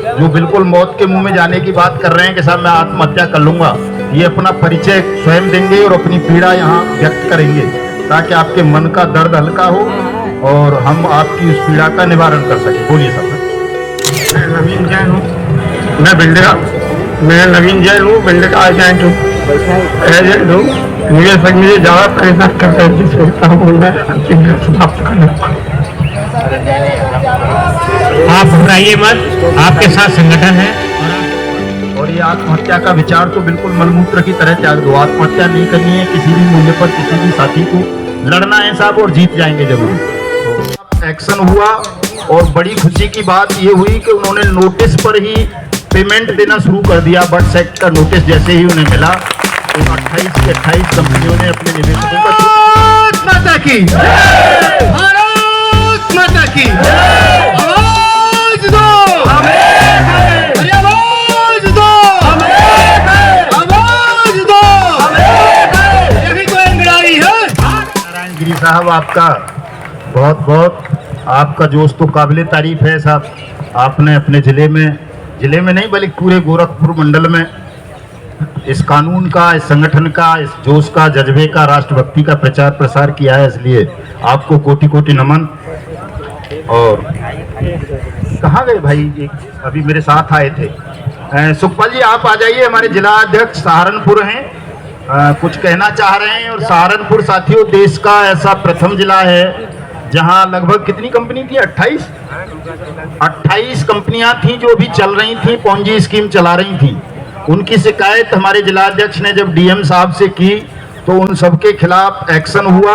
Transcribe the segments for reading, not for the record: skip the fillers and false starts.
जो बिल्कुल मौत के मुंह में जाने की बात कर रहे हैं कि साहब मैं आत्महत्या कर लूंगा, ये अपना परिचय स्वयं देंगे और अपनी पीड़ा यहाँ व्यक्त करेंगे ताकि आपके मन का दर्द हल्का हो और हम आपकी उस पीड़ा का निवारण कर सकें। बोलिए साहब। मैं नवीन जैन हूँ, मैं नवीन जैन हूँ, बिल्डर का एजेंट हूँ, मुझे मुझे ज़्यादा परेशान करता है, सोचता हूँ मैं समाप्त कर लूँ। आप घबराइए मत, आपके साथ संगठन है। और ये आत्महत्या का विचार तो बिल्कुल मलमूत्र की तरह त्याग दो। आत्महत्या नहीं करनी है, किसी भी मूल्य पर किसी भी साथी को लड़ना है साहब, और जीत जाएंगे जरूर। एक्शन हुआ और बड़ी खुशी की बात ये हुई कि उन्होंने नोटिस पर ही पेमेंट देना शुरू कर दिया। बर्ड्स एक्ट का नोटिस जैसे ही उन्हें मिला, उन 28 की 28 कंपनियों ने अपने निवेशकों का माता की भारत माता की आवाज दो, आवाज दो, आवाज दो। यही तो अंग्रेजी है। नारायण गिरी साहब, आपका बहुत बहुत आपका जोश तो काबिले तारीफ है साहब। आपने अपने जिले में नहीं बल्कि पूरे गोरखपुर मंडल में इस कानून का, इस संगठन का, इस जोश का, जज्बे का, राष्ट्रभक्ति का प्रचार प्रसार किया है, इसलिए आपको कोटि कोटि नमन। और कहाँ गए भाई, एक अभी मेरे साथ आए थे। सुखपाल जी आप आ जाइए, हमारे जिला अध्यक्ष सहारनपुर हैं, कुछ कहना चाह रहे हैं। और सहारनपुर साथियों देश का ऐसा प्रथम जिला है जहां लगभग कितनी कंपनी थी, 28 कंपनियां थी जो भी चल रही थी, पॉन्जी स्कीम चला रही थी। उनकी शिकायत हमारे जिलाध्यक्ष ने जब डीएम साहब से की तो उन सबके खिलाफ एक्शन हुआ।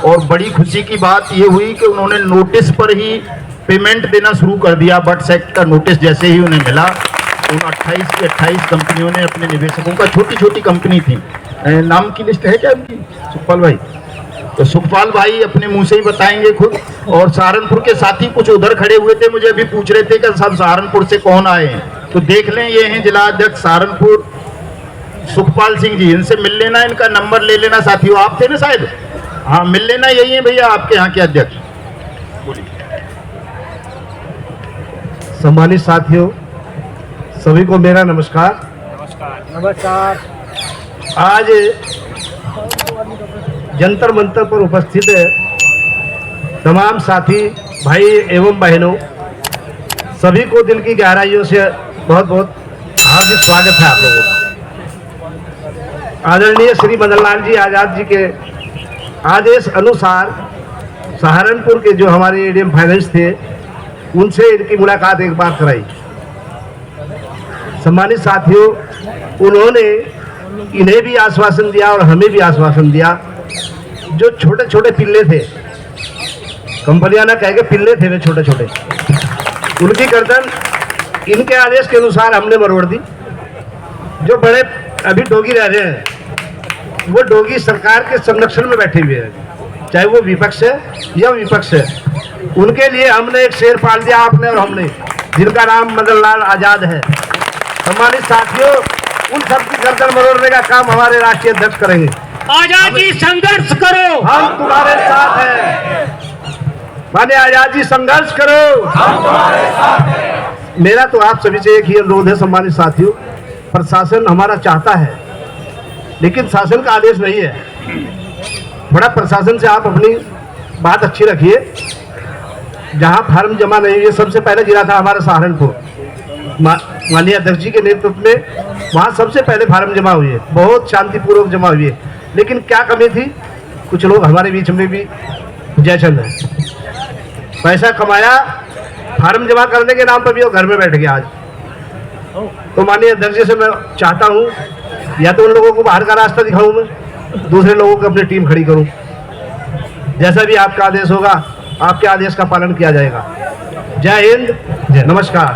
और बड़ी खुशी की बात ये हुई कि उन्होंने नोटिस पर ही पेमेंट देना शुरू कर दिया। बर्ड्स एक्ट का नोटिस जैसे ही उन्हें मिला, उन 28 की 28 कंपनियों ने अपने निवेशकों का, छोटी छोटी कंपनी थी, नाम की लिस्ट है क्या उनकी सुखपाल भाई? तो सुखपाल भाई अपने मुंह से ही बताएंगे खुद। और सहारनपुर के साथी कुछ उधर खड़े हुए थे, मुझे अभी पूछ रहे थे कि सब सहारनपुर से कौन आए हैं, तो देख लें ये हैं जिला अध्यक्ष सहारनपुर सुखपाल सिंह जी। इनसे मिल लेना, इनका नंबर ले लेना साथियों। आप थे ना शायद, हाँ मिल लेना, यही है भैया आपके यहाँ के अध्यक्ष। सम्मानित साथियों, सभी को मेरा नमस्कार। नमस्कार। आज जंतर मंतर पर उपस्थित तमाम साथी भाई एवं बहनों, सभी को दिल की गहराइयों से बहुत बहुत हार्दिक स्वागत है आप लोगों का। आदरणीय श्री मदन लाल जी आजाद जी के आदेश अनुसार सहारनपुर के जो हमारे एडीएम फाइनेंस थे, उनसे इनकी मुलाकात एक बार कराई। सम्मानित साथियों, उन्होंने इन्हें भी आश्वासन दिया और हमें भी आश्वासन दिया, जो छोटे छोटे पिल्ले थे, कंपनियां ना कह के पिल्ले थे वे छोटे छोटे, उनकी गर्दन इनके आदेश के अनुसार हमने मरोड़ दी। जो बड़े अभी डोगी रह रहे हैं, वो डोगी सरकार के संरक्षण में बैठे हुए हैं, चाहे वो विपक्ष है या विपक्ष है। उनके लिए हमने एक शेर पाल दिया, आपने और हमने, जिनका नाम मदन लाल आजाद है। सम्मानित साथियों, उन सबकी गर्दन मरोड़ने का काम हमारे राष्ट्रीय अध्यक्ष करेंगे। आजाद जी संघर्ष करो, हम तुम्हारे साथ हैं। माने आजाद जी संघर्ष करो, हम तुम्हारे साथ हैं। मेरा तो आप सभी से एक ही अनुरोध है सम्मानित साथियों, प्रशासन हमारा चाहता है लेकिन शासन का आदेश नहीं है। बड़ा प्रशासन से आप अपनी बात अच्छी रखिए। जहां फार्म जमा नहीं हुए, सबसे पहले जिला था हमारा सहारनपुर, माननीय अध्यक्ष जी के नेतृत्व में वहाँ सबसे पहले फार्म जमा हुई है, बहुत शांतिपूर्वक जमा हुई है। लेकिन क्या कमी थी, कुछ लोग हमारे बीच में भी जयचंद है, पैसा कमाया, फार्म जमा करने के नाम पर भी वो घर में बैठ गया आज। तो माननीय अध्यक्ष जी से मैं चाहता हूँ, या तो उन लोगों को बाहर का रास्ता दिखाऊं मैं, दूसरे लोगों को अपनी टीम खड़ी करूं। जैसा भी आपका आदेश होगा, आपके आदेश का पालन किया जाएगा। जय हिंद, जय नमस्कार।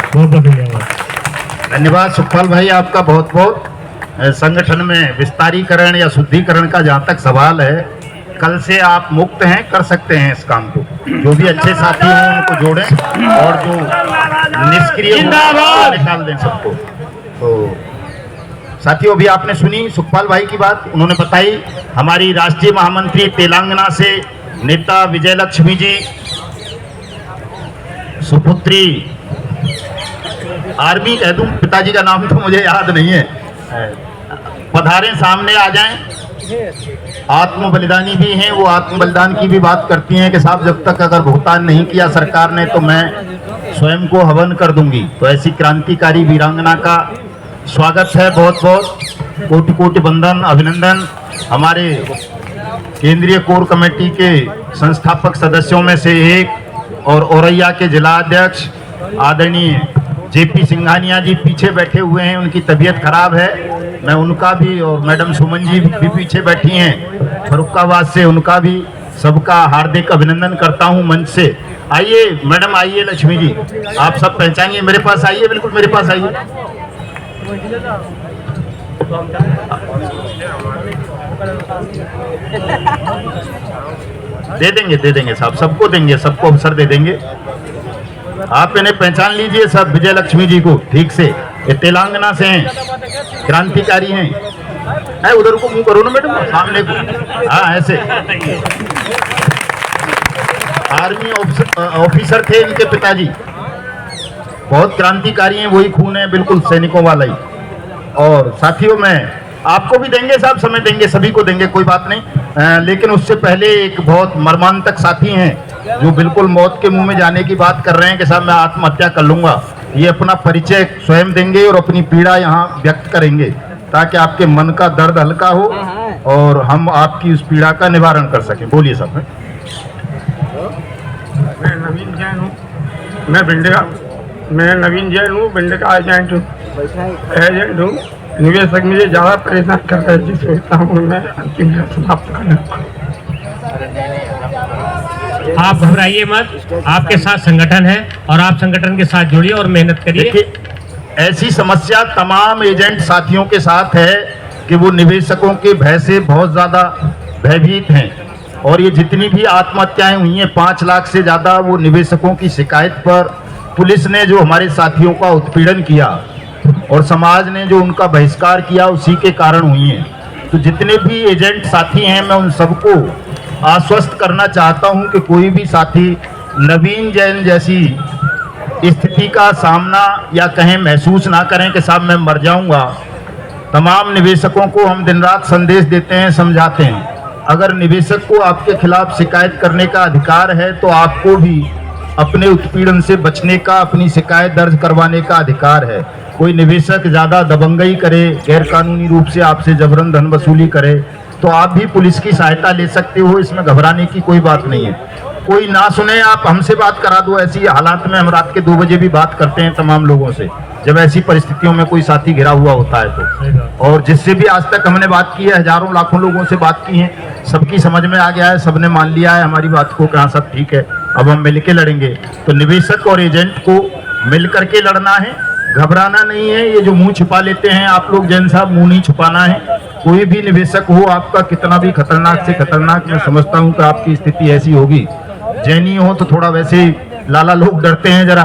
धन्यवाद सुखपाल भाई, आपका बहुत बहुत। संगठन में विस्तारीकरण या शुद्धिकरण का जहाँ तक सवाल है, कल से आप मुक्त हैं, कर सकते हैं इस काम को। जो भी अच्छे साथी हैं उनको जोड़ें और जो निष्क्रिय निकाल दें सबको। तो साथियों, अभी आपने सुनी सुखपाल भाई की बात, उन्होंने बताई हमारी राष्ट्रीय महामंत्री तेलंगाना से नेता विजय लक्ष्मी जी, सुपुत्री आर्मी कह दूं, पिताजी का नाम तो मुझे याद नहीं है, पधारें सामने आ जाएं। आत्म बलिदानी भी हैं, वो आत्म बलिदान की भी बात करती हैं कि साहब जब तक अगर भुगतान नहीं किया सरकार ने तो मैं स्वयं को हवन कर दूंगी। तो ऐसी क्रांतिकारी वीरांगना का स्वागत है, बहुत बहुत कोटि कोटि वंदन, अभिनंदन। हमारे केंद्रीय कोर कमेटी के संस्थापक सदस्यों में से एक और औरैया के जिला अध्यक्ष आदरणीय जेपी सिंघानिया जी पीछे बैठे हुए हैं, उनकी तबीयत खराब है, मैं उनका भी, और मैडम सुमन जी भी पीछे बैठी हैं फरुखाबाद से, उनका भी सबका हार्दिक अभिनंदन करता हूं मंच से। आइए मैडम, आइए लक्ष्मी जी, आप सब पहचानिए, मेरे पास आइए, बिल्कुल मेरे पास आइए। दे देंगे साहब, सबको देंगे, सबको अवसर दे देंगे। आप इन्हें पहचान लीजिए सब, विजय लक्ष्मी जी को ठीक से, ये तेलंगाना से हैं, क्रांतिकारी हैं। उधर को मुंह करो ना मैडम, सामने को, हाँ ऐसे। आर्मी ऑफिसर थे इनके पिताजी, बहुत क्रांतिकारी हैं, वही खून है बिल्कुल सैनिकों वाला ही। और साथियों में आपको भी देंगे साहब, समय देंगे, सभी को देंगे, कोई बात नहीं। लेकिन उससे पहले एक बहुत मर्मांतक साथी हैं जो बिल्कुल मौत के मुंह में जाने की बात कर रहे हैं कि साहब मैं आत्महत्या कर लूंगा। ये अपना परिचय स्वयं देंगे और अपनी पीड़ा यहाँ व्यक्त करेंगे ताकि आपके मन का दर्द हल्का हो और हम आपकी उस पीड़ा का निवारण कर सकें। बोलिए साहब। मैं नवीन जैन हूँ, मैं नवीन जैन हूँ, भिंड का एजेंट हूँ। निवेशक मुझे ज़्यादा परेशान करता है, जिस सोचता हूँ मैं अंतिम समाप्त करना। आप घबराइए मत, आपके साथ संगठन है और आप संगठन के साथ जुड़िए और मेहनत करिए। देखिए, ऐसी समस्या तमाम एजेंट साथियों के साथ है कि वो निवेशकों के भय से बहुत ज़्यादा भयभीत हैं, और ये जितनी भी आत्महत्याएं हुई हैं 5 लाख से ज़्यादा, वो निवेशकों की शिकायत पर पुलिस ने जो हमारे साथियों का उत्पीड़न किया और समाज ने जो उनका बहिष्कार किया उसी के कारण हुई हैं। तो जितने भी एजेंट साथी हैं, मैं उन सबको आश्वस्त करना चाहता हूं कि कोई भी साथी नवीन जैन जैसी स्थिति का सामना या कहें महसूस ना करें कि साहब मैं मर जाऊंगा। तमाम निवेशकों को हम दिन रात संदेश देते हैं, समझाते हैं, अगर निवेशक को आपके खिलाफ शिकायत करने का अधिकार है तो आपको भी अपने उत्पीड़न से बचने का, अपनी शिकायत दर्ज करवाने का अधिकार है। कोई निवेशक ज़्यादा दबंगई करे, गैरकानूनी रूप से आपसे जबरन धन वसूली करे तो आप भी पुलिस की सहायता ले सकते हो, इसमें घबराने की कोई बात नहीं है। कोई ना सुने आप हमसे बात करा दो। ऐसी हालात में हम रात के 2 बजे भी बात करते हैं तमाम लोगों से, जब ऐसी परिस्थितियों में कोई साथी घिरा हुआ होता है तो। और जिससे भी आज तक हमने बात की है, हजारों लाखों लोगों से बात की है, सबकी समझ में आ गया है, सबने मान लिया है हमारी बात को कि हाँ सब ठीक है, अब हम मिल के लड़ेंगे। तो निवेशक और एजेंट को मिल करके लड़ना है, घबराना नहीं है। ये जो मुंह छुपा लेते हैं आप लोग, जैन साहब, मुंह नहीं छुपाना है। कोई भी निवेशक हो आपका कितना भी खतरनाक से खतरनाक, मैं समझता हूँ कि आपकी स्थिति ऐसी होगी, जैनी हो तो थोड़ा वैसे ही लाला लोग डरते हैं जरा,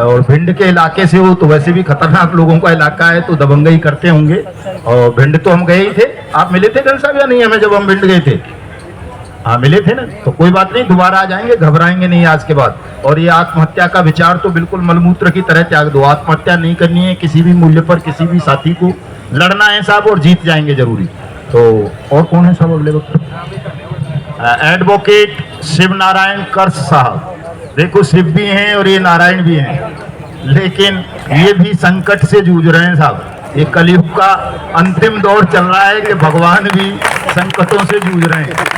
और भिंड के इलाके से हो तो वैसे भी खतरनाक लोगों का इलाका है तो दबंगई करते होंगे। और भिंड तो हम गए ही थे, आप मिले थे जैन साहब या नहीं हमें जब हम भिंड गए थे? हाँ मिले थे ना, तो कोई बात नहीं, दोबारा आ जाएंगे, घबराएंगे नहीं आज के बाद। और ये आत्महत्या का विचार तो बिल्कुल मलमूत्र की तरह त्याग दो। आत्महत्या नहीं करनी है, किसी भी मूल्य पर किसी भी साथी को लड़ना है साहब, और जीत जाएंगे जरूरी। तो और कौन है साहब अगले वक्त? एडवोकेट शिव नारायण कर्स साहब। देखो शिव भी हैं और ये नारायण भी हैं, लेकिन ये भी संकट से जूझ रहे हैं साहब। ये कलयुग का अंतिम दौर चल रहा है कि भगवान भी संकटों से जूझ रहे हैं।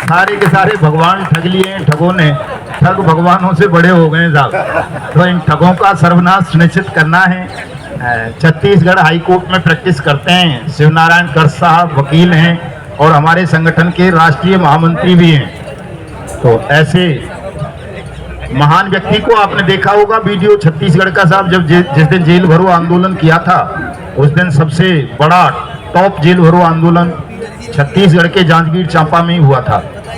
सारे के सारे भगवान ठग लिए हैं, ठगों ने, ठग भगवानों से बड़े हो गए साहब। तो इन ठगों का सर्वनाश सुनिश्चित करना है। छत्तीसगढ़ हाई कोर्ट में प्रैक्टिस करते हैं शिव नारायण कर्स साहब, वकील हैं और हमारे संगठन के राष्ट्रीय महामंत्री भी हैं। तो ऐसे महान व्यक्ति को आपने देखा होगा वीडियो छत्तीसगढ़ का साहब, जब जिस दिन जेल भरो आंदोलन किया था उस दिन सबसे बड़ा टॉप जेल भरो आंदोलन छत्तीसगढ़ के जांजगीर चांपा में ही हुआ था।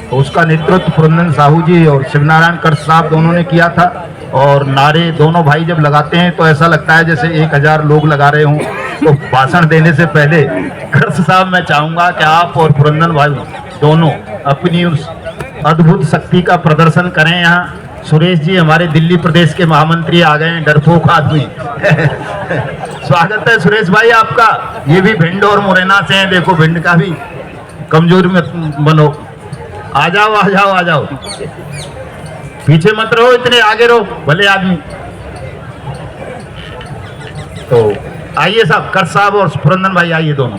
तो उसका नेतृत्व पुरंदर साहू जी और शिवनारायण कर्स साहब दोनों ने किया था। और नारे दोनों भाई जब लगाते हैं तो ऐसा लगता है जैसे 1000 लोग लगा रहे हों। तो भाषण देने से पहले कर्स साहब मैं चाहूँगा कि आप और पुरंदर भाई दोनों अपनी उस अद्भुत शक्ति का प्रदर्शन करें। यहाँ सुरेश जी हमारे दिल्ली प्रदेश के महामंत्री आ गए हैं, डरपोक आदमी, स्वागत है सुरेश भाई आपका। ये भी भिंड और मुरैना से हैं, देखो भिंड का भी कमजोर में बनो। आ जाओ आ जाओ आ जाओ, पीछे मत रहो, इतने आगे रहो भले आदमी। तो आइए साहब, कर साहब और पुरंदन भाई आइए दोनों।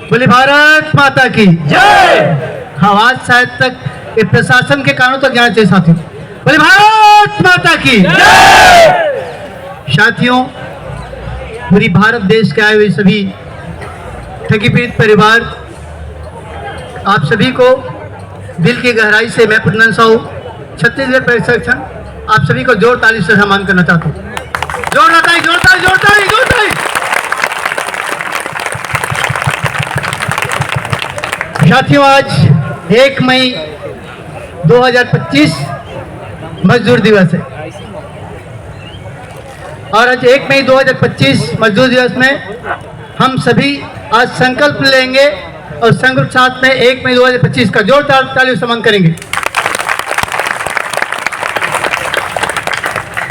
बोले भारत माता की जय। आवाज शायद तक ये प्रशासन के कानों तक जाना चाहिए साथियों। बोले भारत माता की जय। साथियों, पूरी भारत देश के आए हुए सभी ठगी पीड़ित परिवार, आप सभी को दिल की गहराई से मैं पुरंदन साहू छत्तीसगढ़ प्रशिक्षण आप सभी को जोर ताली से सम्मान करना चाहता हूँ। जोर ताली जोर ताली जोर ताली जोर ताली। साथियों, आज 1 मई 2025 मजदूर दिवस है और आज 1 मई 2025 मजदूर दिवस में हम सभी आज संकल्प लेंगे और संकल्प साथ में 1 मई 2025 का जोरदार ताली सम्मान करेंगे।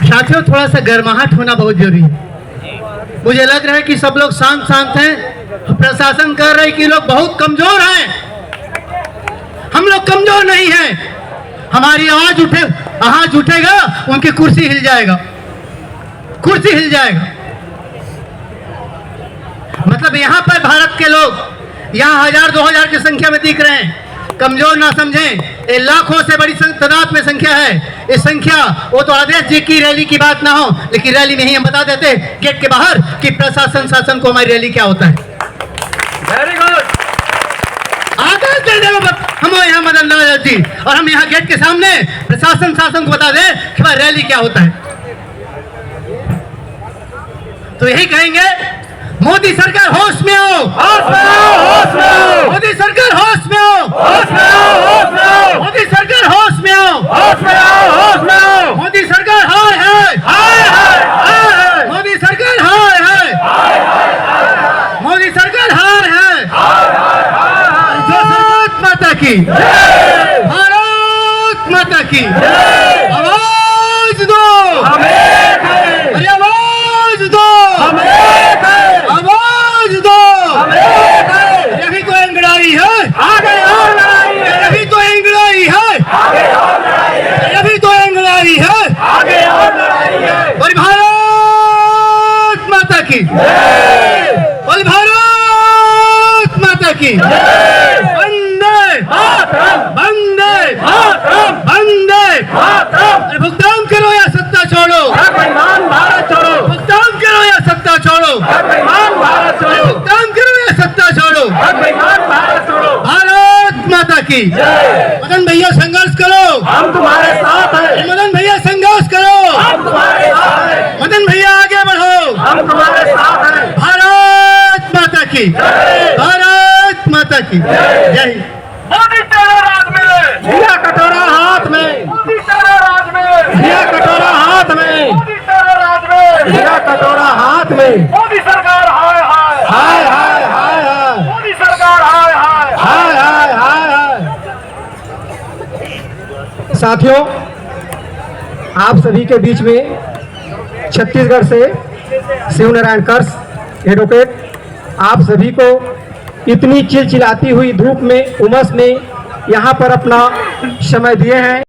साथियों, थोड़ा सा गर्माहट होना बहुत जरूरी है। मुझे लग रहा है कि सब लोग शांत शांत हैं। प्रशासन कह रहे हैं कि लोग बहुत कमजोर हैं। हम लोग कमजोर नहीं हैं। हमारी आवाज उठेगा, उनकी कुर्सी हिल जाएगा, कुर्सी हिल जाएगा। मतलब यहाँ पर भारत के लोग यहाँ 1000-2000 की संख्या में दिख रहे हैं। कमजोर ना समझें, ये लाखों से बड़ी तादाद में संख्या है। ये संख्या वो तो आदेश जी की रैली की बात ना हो, लेकिन रैली में ही हम बता देते गेट के बाहर कि प्रशासन शासन को हमारी रैली क्या होता है। Very good. आदेश दे देगा हम यहाँ मदन लाल जी, और हम यहाँ गेट के सामने प्रशासन शासन को बता दें कि हमारी रैली क्या होता है। तो यही कहेंगे, मोदी सरकार होश में आओ, होश में आओ, होश में आओ। मोदी सरकार होश में आओ, होश में आओ, होश में आओ। मोदी सरकार होश में आओ, होश में आओ, होश में आओ। मोदी सरकार हाय हाय हाय हाय हाय। मोदी सरकार हाय हाय हाय हाय। मोदी सरकार हाय हाय हाय हाय। भारत माता की जय। भारत माता की जय। आवाज दो, अरे आवाज दो, आवाज दो। यही तो अंगड़ाई है, आगे और लड़ाई है। यही तो अंगड़ाई है, आगे और लड़ाई है। यही तो अंगड़ाई है, आगे और लड़ाई है। बोल भारत माता की जय। बोल भारत माता की जय। वंदे मातरम, वंदे मातरम, वंदे मातरम। भुगतान करो या सत्ता छोड़ो, बेईमान भारत छोड़ो। भुगतान करो या सत्ता छोड़ो, बेईमान भारत छोड़ो। भुगतान करो या सत्ता छोड़ो, बेईमान भारत छोड़ो। भारत माता की जय। मदन भैया संघर्ष करो, हम तुम्हारे साथ हैं। मदन भैया संघर्ष करो, हम तुम्हारे साथ हैं। मदन भैया आगे बढ़ो, हम तुम्हारे साथ हैं। भारत माता की जय। भारत माता की जय। मोदी तेरे राज में, भैया कटोरा हाथ में। मोदी तेरे राज में, भैया कटोरा हाथ में। मोदी तेरे राज में, भैया कटोरा हाथ में। मोदी सरकार हाय हाय हाय हाय हाय हाय। मोदी सरकार हाय हाय हाय हाय हाय हाय। साथियों, आप सभी के बीच में छत्तीसगढ़ से शिव नारायण कर्स एडवोकेट आप सभी को इतनी चिलचिलाती हुई धूप में उमस में यहाँ पर अपना समय दिए हैं।